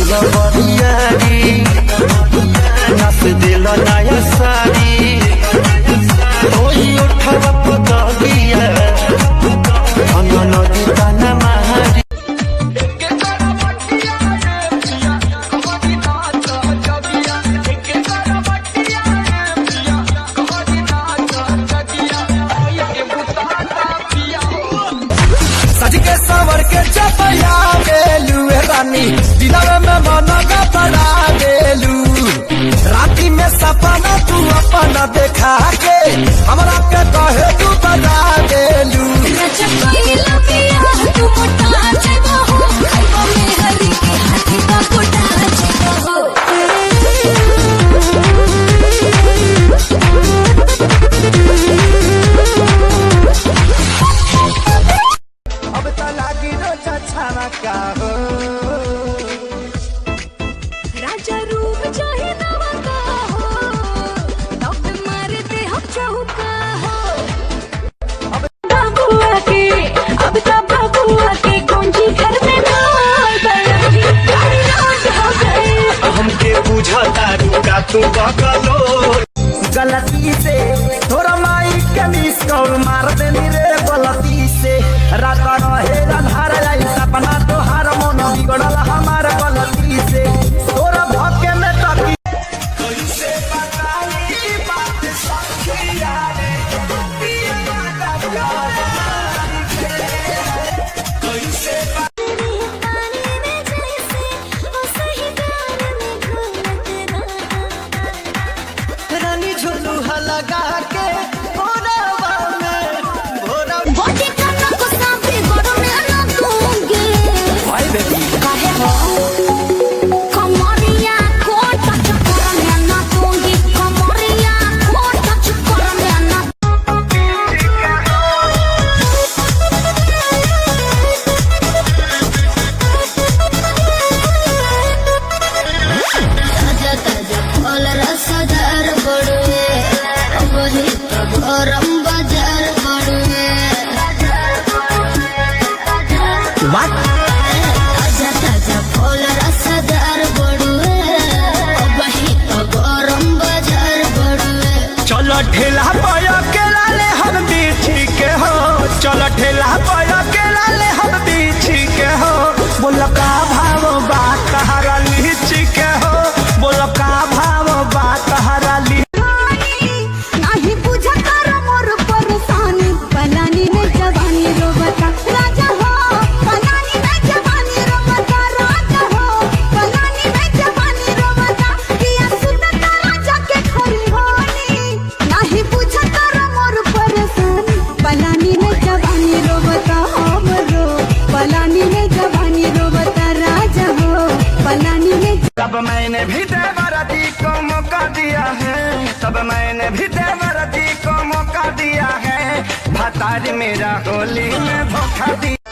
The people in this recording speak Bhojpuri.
दिल बरियारी नस दिल नया सारी ओही उठवा पतगिया नदी ताना महारी सज के सवर के चपया गेलू रानी दिलवे में मन का पड़ा गेलू राती में सपना तू अपना देखा के हमरा के कहे तू बता गेलू अब तो लागी रोजा छाना का हो राजा रूप चाहे नवा का हो तब मारे दे हम चौका हो अब बाबुआ के गूंजी घर में नाल बलजी राज हो गए हमके बुझता रुका तू बगलो गलती से थोड़ा माई के मिस कॉल मार देनी रे गलती से रात रहे अंधार आई सपना तो हर मन बिगड़ल हमार गलती से तोरा भके में तकी कैसे बताई बात सखिया रे कैसे पानी में जैसे वो सही गान में घूमत रहा रानी झुलुहा लगा के भोरवा में भोरवा बॉडी का ना को सांपे गोड़ में ना दूंगी भाई बेबी काहे हो कमरिया को टच करने ना दूंगी कमरिया को टच करने ना ताजा ताजा फल रसदार बड़ुए वही तो गरम बाजार बड़ुए ताजा ताजा फल रसदार बड़ुए वही तो गरम बाजार बड़ुए चलो ठेला पाया के लाले हम बीछी के हो चलो ठेला पाया के लाले हम बीछी के हो बोलो का भाव बात हरा लीची के हो बोलो का भाव बात हरा ली नहीं बुझा कर मोर परेशानी पलानी में जवानी रोबता राजा हो पलानी में जवानी रोबता राजा हो पलानी में जवानी रोबता किया सुनता राजा के खरी होनी नहीं बुझा कर मोर परेशानी पलानी में जवानी रोबता हमरो पलानी में जवानी रोबता राजा हो पलानी में तब मैंने भी देवरती को मौका दिया है तब मैंने भी देवरती को मौका दिया है भतारी मेरा होली में धोखा दिया